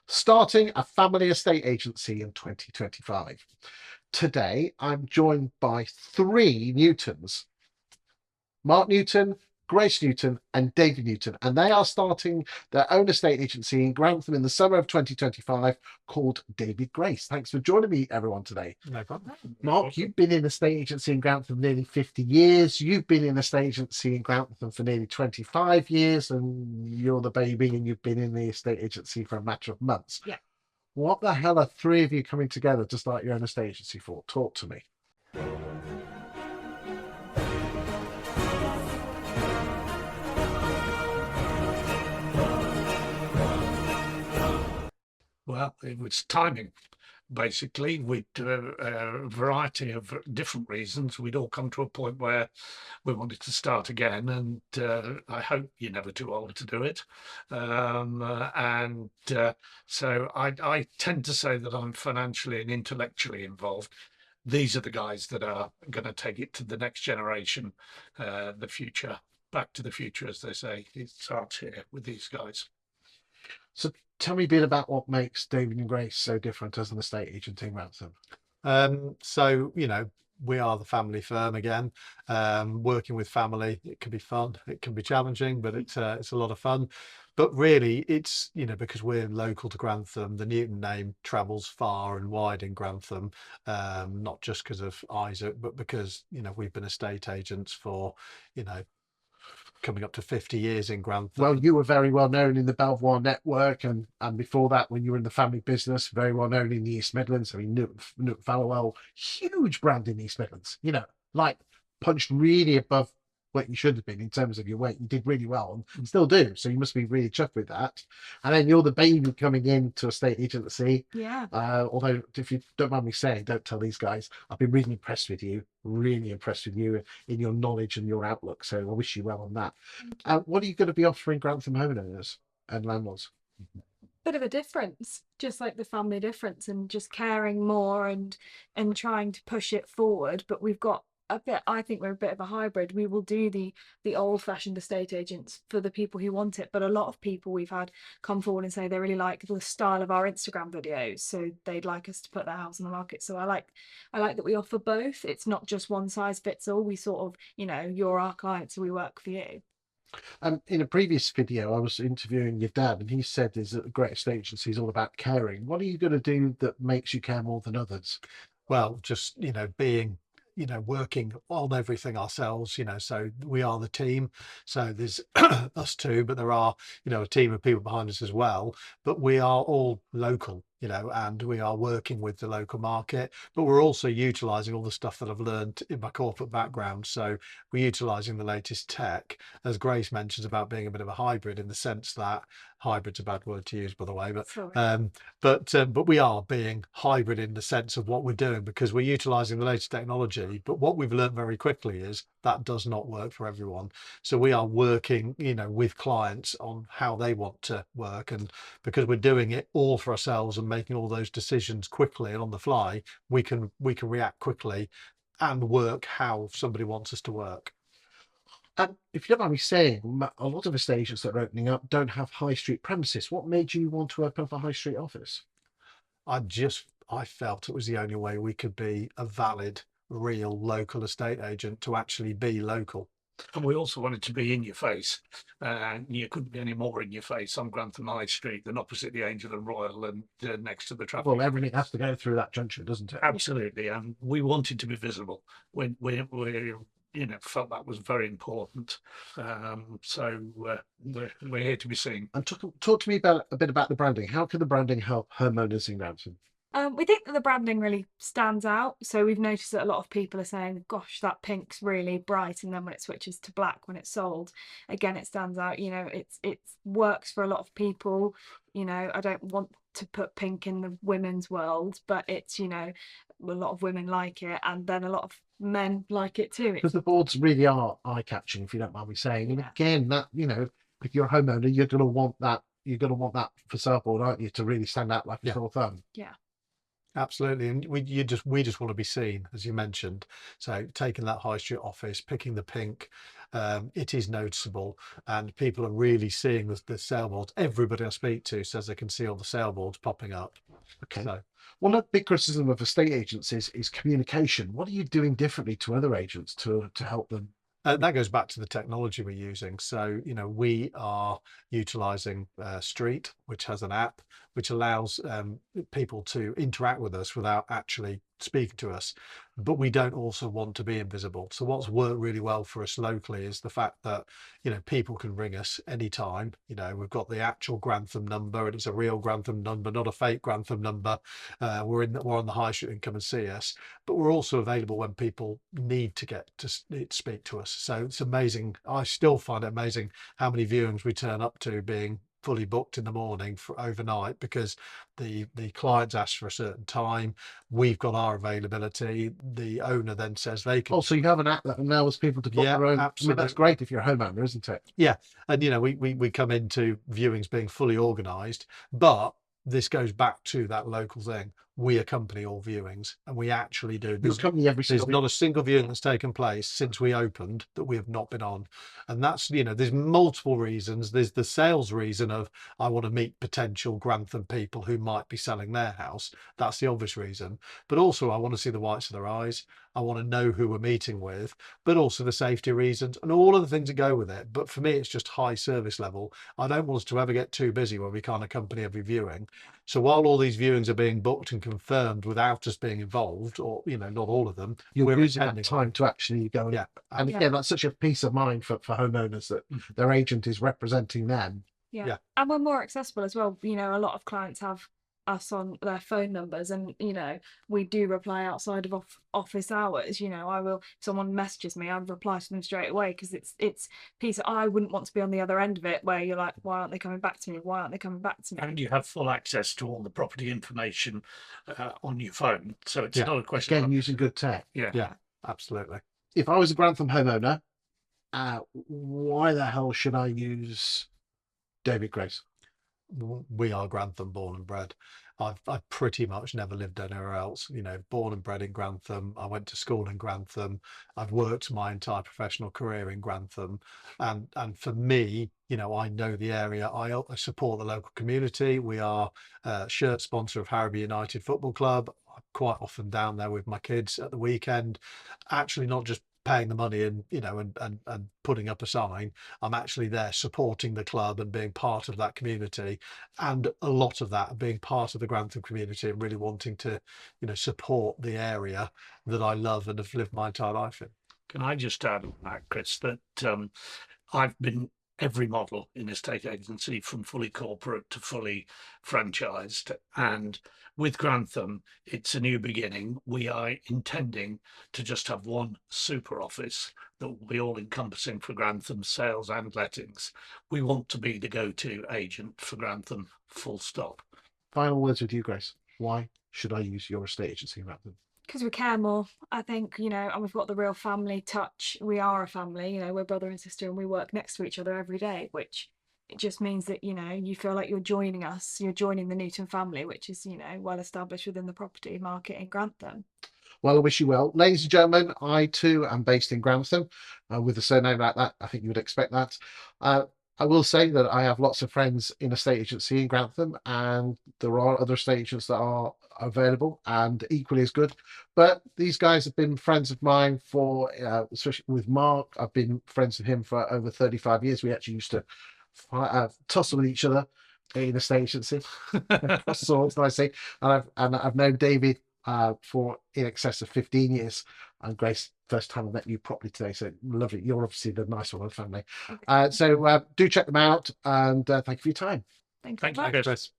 starting a family estate agency in 2025. Today, I'm joined by three Newtons: Mark Newton, Grace Newton, and David Newton, and they are starting their own estate agency in Grantham in the summer of 2025 called David Grace. Thanks for joining me, everyone, today. No problem. Mark, you've been in estate agency in Grantham nearly 50 years. You've been in estate agency in Grantham for nearly 25 years, and you're the baby, and you've been in the estate agency for a matter of months. Yeah. What the hell are three of you coming together to start your own estate agency for? Talk to me. Well, it was timing. Basically, we'd a variety of different reasons. We'd all come to a point where we wanted to start again, and I hope you're never too old to do it. So I tend to say that I'm financially and intellectually involved. These are the guys that are going to take it to the next generation, the future, back to the future, as they say. It starts here with these guys. So tell me a bit about what makes David and Grace so different as an estate agent in Grantham. We are the family firm again. Working with family, it can be fun, it can be challenging, but it's a lot of fun. But really, it's, because we're local to Grantham, the Newton name travels far and wide in Grantham, not just because of Isaac, but because, we've been estate agents for, coming up to 50 years in Grantham. Well, you were very well known in the Belvoir network, and before that, when you were in the family business, very well known in the East Midlands. I mean, Newton Fallowell, huge brand in the East Midlands, like punched really above what you should have been in terms of your weight. You did really well and still do. So you must be really chuffed with that. And then you're the baby coming into a estate agency. Yeah. Although, if you don't mind me saying, don't tell these guys, I've been really impressed with you in your knowledge and your outlook. So I wish you well on that. What are you going to be offering Grantham homeowners and landlords? Bit of a difference, just like the family difference, and just caring more and trying to push it forward. But we've got a bit, I think we're a bit of a hybrid. We will do the old-fashioned estate agents for the people who want it, but a lot of people we've had come forward and say they really like the style of our Instagram videos, so they'd like us to put their house on the market. So I like that we offer both. It's not just one size fits all. We sort of, you're our client, so we work for you. In a previous video, I was interviewing your dad, and he said is that a great estate agency is all about caring. What are you going to do that makes you care more than others? Well, just, being working on everything ourselves, so we are the team. So there's us two, but there are, a team of people behind us as well. But we are all local, and we are working with the local market, but we're also utilizing all the stuff that I've learned in my corporate background. So we're utilizing the latest tech, as Grace mentions, about being a bit of a hybrid, in the sense that hybrid's a bad word to use, by the way, but we are being hybrid in the sense of what we're doing, because we're utilizing the latest technology. But what we've learned very quickly is that does not work for everyone. So we are working, with clients on how they want to work, and because we're doing it all for ourselves and making all those decisions quickly and on the fly, we can react quickly and work how somebody wants us to work. And if you don't mind me saying, a lot of estate agents that are opening up don't have high street premises. What made you want to open up a high street office? I felt it was the only way we could be a valid, real local estate agent, to actually be local. And we also wanted to be in your face, and you couldn't be any more in your face on Grantham High Street than opposite the Angel and Royal and next to the traffic. Well, everything has to go through that junction, doesn't it? Absolutely, and we wanted to be visible. We felt that was very important. So we're here to be seen. And talk to me a bit about the branding. How can the branding help homeowners in Grantham? We think that the branding really stands out. So we've noticed that a lot of people are saying, gosh, that pink's really bright. And then when it switches to black, when it's sold, again, it stands out. It works for a lot of people. I don't want to put pink in the women's world, but it's, a lot of women like it. And then a lot of men like it too. Because the boards really are eye-catching, if you don't mind me saying. And again, that, if you're a homeowner, you're going to want that. You're going to want that for sale board, aren't you, to really stand out like a sore thumb? Yeah. Absolutely, and we just want to be seen, as you mentioned. So taking that high street office, picking the pink, it is noticeable, and people are really seeing the sailboards. Everybody I speak to says they can see all the sailboards popping up. Okay. So One of the big criticism of estate agents is communication. What are you doing differently to other agents to help them? that goes back to the technology we're using. So, we are utilizing Street, which has an app which allows people to interact with us without actually speaking to us. But we don't also want to be invisible. So what's worked really well for us locally is the fact that, people can ring us anytime. We've got the actual Grantham number, and it's a real Grantham number, not a fake Grantham number. We're on the high street and come and see us. But we're also available when people need to get to speak to us. So it's amazing. I still find it amazing how many viewings we turn up to being fully booked in the morning for overnight, because the clients ask for a certain time. We've got our availability. The owner then says they can. Also, you have an app that allows people to book Yeah, their own. absolutely. I mean, that's great if you're a homeowner, isn't it? Yeah, and we come into viewings being fully organised, but this goes back to that local thing. We accompany all viewings, and we actually do. You There's accompany every there's single. not a single viewing that's taken place since we opened that we have not been on. And that's, there's multiple reasons. There's the sales reason of, I want to meet potential Grantham people who might be selling their house. That's the obvious reason. But also I want to see the whites of their eyes. I want to know who we're meeting with, but also the safety reasons and all of the things that go with it. But for me, it's just high service level. I don't want us to ever get too busy where we can't accompany every viewing. So while all these viewings are being booked and confirmed without us being involved, or not all of them, You're we're using that attending. time to actually go. Yeah, And Yeah. again, that's such a peace of mind for homeowners that their agent is representing them. Yeah. And we're more accessible as well. A lot of clients have us on their phone numbers, and we do reply outside of office hours. If someone messages me, I reply to them straight away, because it's piece I wouldn't want to be on the other end of it where you're like, why aren't they coming back to me, why aren't they coming back to me? And you have full access to all the property information on your phone, so it's Yeah. not a question Again, of, using good tech. Yeah, absolutely. If I was a Grantham homeowner, why the hell should I use David Grace? We are Grantham born and bred. I've pretty much never lived anywhere else. Born and bred in Grantham. I went to school in Grantham. I've worked my entire professional career in Grantham, and for me, I know the area. I support the local community. We are a shirt sponsor of Harrowby United Football Club. I'm quite often down there with my kids at the weekend, actually not just paying the money and and putting up a sign. I'm actually there supporting the club and being part of that community, and a lot of that being part of the Grantham community and really wanting to support the area that I love and have lived my entire life in. Can I just add on that, Chris, that I've been every model in estate agency, from fully corporate to fully franchised, and with Grantham, it's a new beginning. We are intending to just have one super office that will be all encompassing for Grantham sales and lettings. We want to be the go-to agent for Grantham, full stop. Final words with you, Grace. Why should I use your estate agency rather than? Because we care more, I think, and we've got the real family touch. We are a family, we're brother and sister, and we work next to each other every day, which it just means that you feel like you're joining us, you're joining the Newton family, which is well established within the property market in Grantham. Well, I wish you well. Ladies and gentlemen, I too am based in Grantham. With a surname like that, I think you would expect that. I will say that I have lots of friends in estate agency in Grantham, and there are other estate agents that are available and equally as good. But these guys have been friends of mine for, especially with Mark, I've been friends with him for over 35 years. We actually used to tussle with each other in estate agency. Swords, I say. And I've known David for in excess of 15 years. And Grace, first time I met you properly today, so lovely. You're obviously the nice one of the family. Okay. So do check them out, and thank you for your time. Thank you. Thank you, very much. Chris.